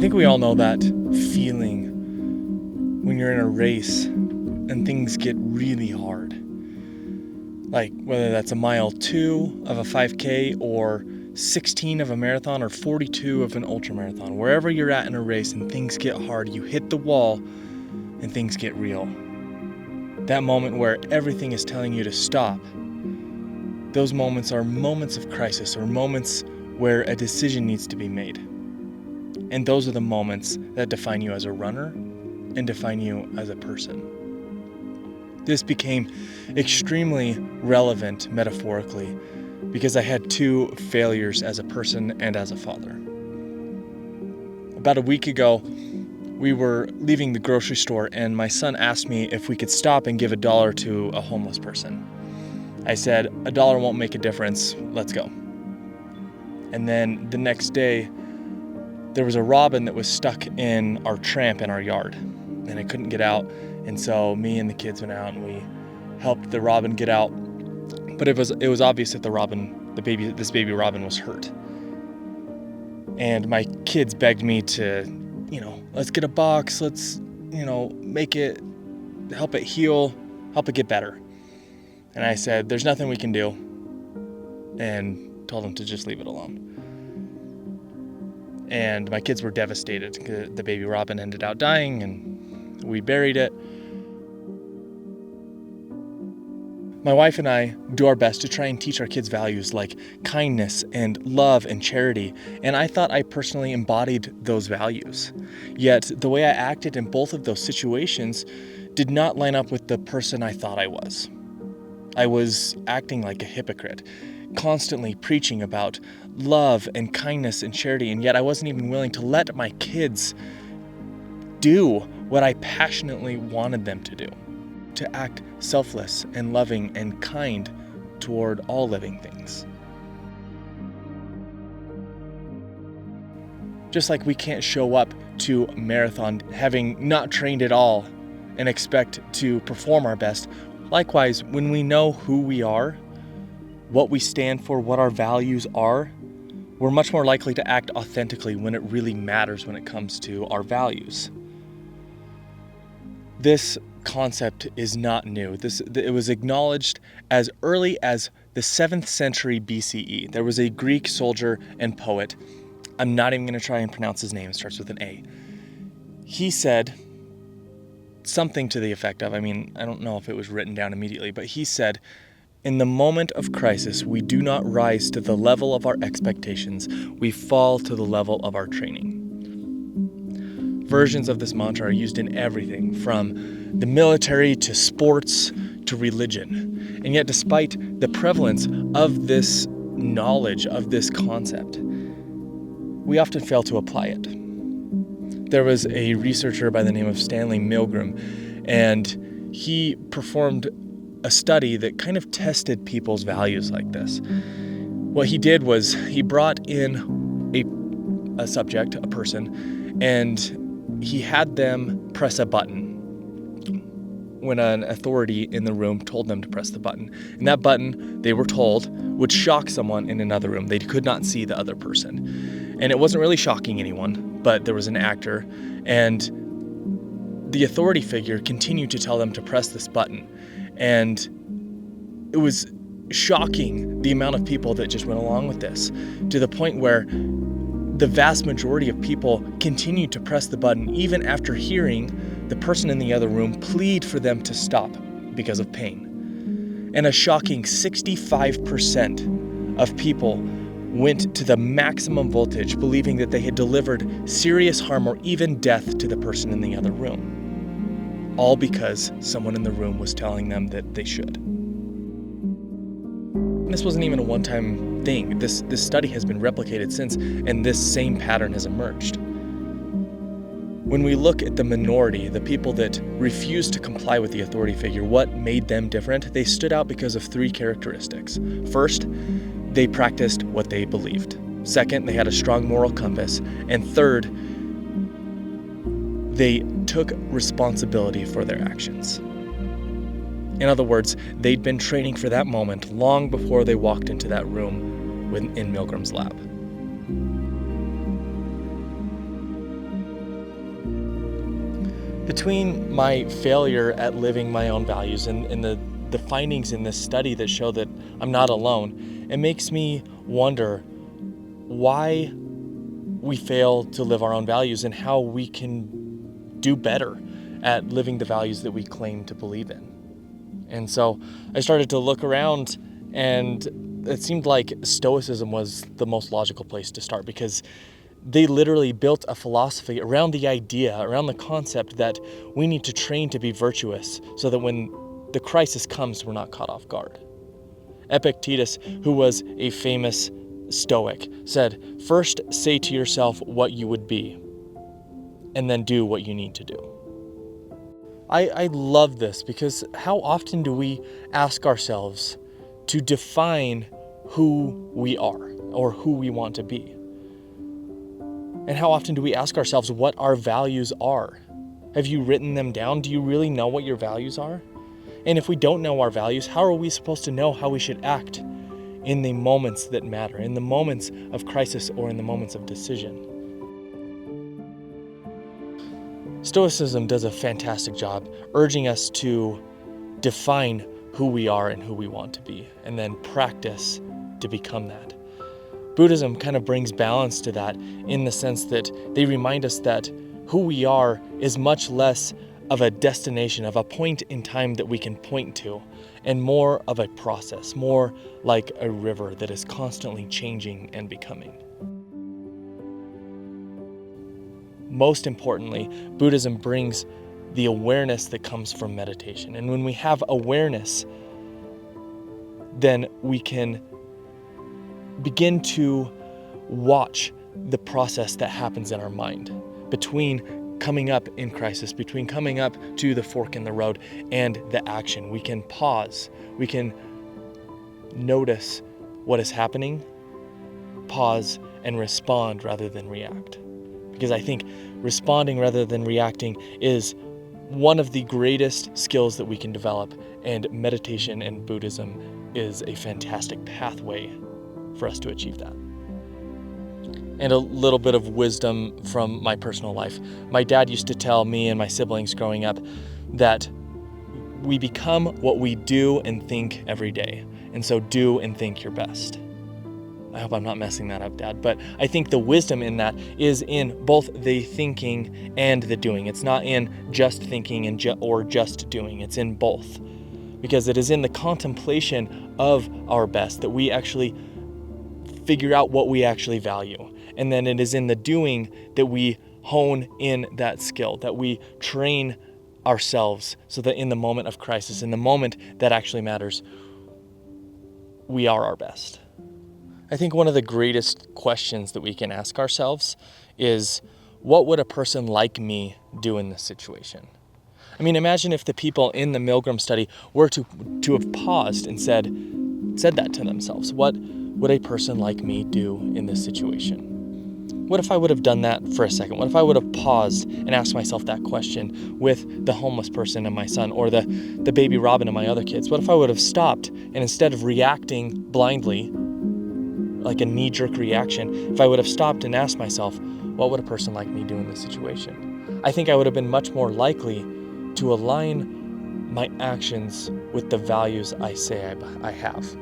think we all know that feeling when you're in a race and things get really hard. Like whether that's a mile 2 of a 5K or 16 of a marathon or 42 of an ultramarathon. Wherever you're at in a race and things get hard, you hit the wall and things get real. That moment where everything is telling you to stop. Those moments are moments of crisis or moments where a decision needs to be made. And those are the moments that define you as a runner and define you as a person. This became extremely relevant metaphorically because I had 2 failures as a person and as a father. About a week ago, we were leaving the grocery store and my son asked me if we could stop and give $1 to a homeless person. I said, $1 won't make a difference, let's go. And then the next day, there was a robin that was stuck in our tramp in our yard and it couldn't get out. And so me and the kids went out and we helped the robin get out. But it was obvious that this baby robin was hurt. And my kids begged me to, let's get a box, let's, make it, help it heal, help it get better. And I said, there's nothing we can do, and told them to just leave it alone. And my kids were devastated because the baby robin ended up dying and we buried it. My wife and I do our best to try and teach our kids values like kindness and love and charity, and I thought I personally embodied those values. Yet the way I acted in both of those situations did not line up with the person I thought I was. I was acting like a hypocrite, constantly preaching about love and kindness and charity, and yet I wasn't even willing to let my kids do what I passionately wanted them to do. To act selfless and loving and kind toward all living things. Just like we can't show up to a marathon having not trained at all and expect to perform our best, likewise, when we know who we are, what we stand for, what our values are, we're much more likely to act authentically when it really matters when it comes to our values. This concept is not new. It was acknowledged as early as the 7th century BCE. There was a Greek soldier and poet. I'm not even going to try and pronounce his name. It starts with an A. He said something to the effect of, I don't know if it was written down immediately, but he said, in the moment of crisis, we do not rise to the level of our expectations. We fall to the level of our training. Versions of this mantra are used in everything from the military to sports to religion. And yet, despite the prevalence of this knowledge, of this concept, we often fail to apply it. There was a researcher by the name of Stanley Milgram, and he performed a study that kind of tested people's values like this. What he did was he brought in a subject, a person, and he had them press a button when an authority in the room told them to press the button. And that button, they were told, would shock someone in another room. They could not see the other person. And it wasn't really shocking anyone, but there was an actor, and the authority figure continued to tell them to press this button. And it was shocking the amount of people that just went along with this, to the point where the vast majority of people continued to press the button even after hearing the person in the other room plead for them to stop because of pain. And a shocking 65% of people went to the maximum voltage, believing that they had delivered serious harm or even death to the person in the other room. All because someone in the room was telling them that they should. And this wasn't even a one-time thing. This study has been replicated since, and this same pattern has emerged. When we look at the minority, the people that refused to comply with the authority figure, what made them different? They stood out because of 3 characteristics. First, they practiced what they believed. Second, they had a strong moral compass. And third, they took responsibility for their actions. In other words, they'd been training for that moment long before they walked into that room in Milgram's lab. Between my failure at living my own values and the findings in this study that show that I'm not alone, it makes me wonder why we fail to live our own values and how we can do better at living the values that we claim to believe in. And so I started to look around, and it seemed like Stoicism was the most logical place to start, because they literally built a philosophy around the idea, around the concept that we need to train to be virtuous so that when the crisis comes, we're not caught off guard. Epictetus, who was a famous Stoic, said, "First say to yourself what you would be, and then do what you need to do." I love this, because how often do we ask ourselves to define who we are or who we want to be? And how often do we ask ourselves what our values are? Have you written them down? Do you really know what your values are? And if we don't know our values, how are we supposed to know how we should act in the moments that matter, in the moments of crisis or in the moments of decision? Stoicism does a fantastic job urging us to define who we are and who we want to be, and then practice to become that. Buddhism kind of brings balance to that in the sense that they remind us that who we are is much less of a destination, of a point in time that we can point to, and more of a process, more like a river that is constantly changing and becoming. Most importantly, Buddhism brings the awareness that comes from meditation. And when we have awareness, then we can begin to watch the process that happens in our mind between coming up in crisis, between coming up to the fork in the road and the action. We can pause. We can notice what is happening, pause, and respond rather than react. Because I think responding rather than reacting is one of the greatest skills that we can develop, and meditation and Buddhism is a fantastic pathway for us to achieve that. And a little bit of wisdom from my personal life. My dad used to tell me and my siblings growing up that we become what we do and think every day. And so do and think your best. I hope I'm not messing that up, Dad. But I think the wisdom in that is in both the thinking and the doing. It's not in just thinking and or just doing. It's in both. Because it is in the contemplation of our best that we actually figure out what we actually value. And then it is in the doing that we hone in that skill, that we train ourselves so that in the moment of crisis, in the moment that actually matters, we are our best. I think one of the greatest questions that we can ask ourselves is, what would a person like me do in this situation? I mean, imagine if the people in the Milgram study were to have paused and said that to themselves. What would a person like me do in this situation? What if I would have done that for a second? What if I would have paused and asked myself that question with the homeless person and my son, or the baby Robin and my other kids? What if I would have stopped and instead of reacting blindly, like a knee-jerk reaction, if I would have stopped and asked myself, what would a person like me do in this situation? I think I would have been much more likely to align my actions with the values I say I have.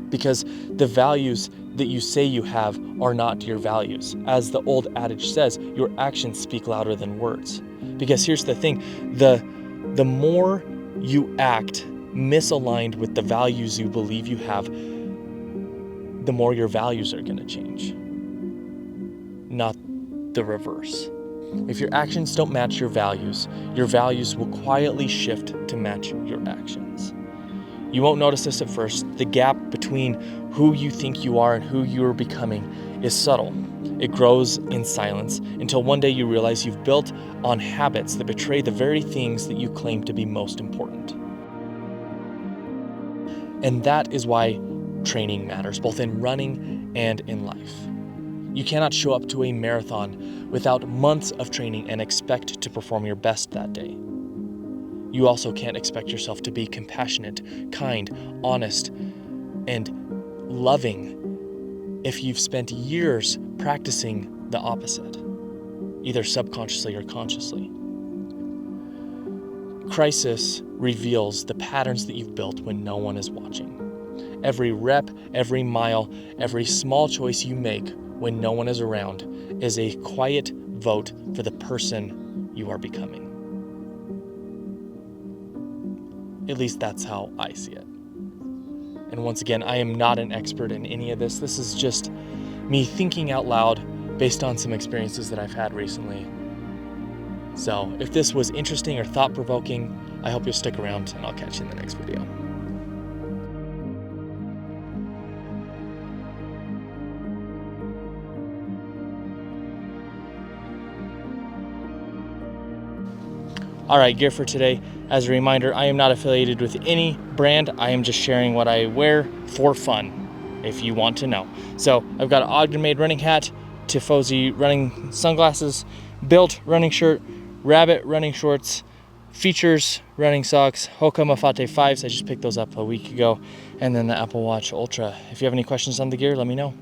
Because the values that you say you have are not your values. As the old adage says, your actions speak louder than words. Because here's the thing, the more you act misaligned with the values you believe you have, the more your values are going to change, not the reverse. If your actions don't match your values will quietly shift to match your actions. You won't notice this at first. The gap between who you think you are and who you're becoming is subtle. It grows in silence until one day you realize you've built on habits that betray the very things that you claim to be most important. And that is why training matters, both in running and in life. You cannot show up to a marathon without months of training and expect to perform your best that day. You also can't expect yourself to be compassionate, kind, honest, and loving if you've spent years practicing the opposite, either subconsciously or consciously. Crisis reveals the patterns that you've built when no one is watching. Every rep, every mile, every small choice you make when no one is around is a quiet vote for the person you are becoming. At least that's how I see it. And once again, I am not an expert in any of this. This is just me thinking out loud based on some experiences that I've had recently. So if this was interesting or thought-provoking, I hope you'll stick around, and I'll catch you in the next video. All right, gear for today. As a reminder, I am not affiliated with any brand. I am just sharing what I wear for fun, if you want to know. So I've got an Ogden-made running hat, Tifosi running sunglasses, Built running shirt, Rabbit running shorts, Features running socks, Hoka Mafate 5s. I just picked those up a week ago, and then the Apple Watch Ultra. If you have any questions on the gear, let me know.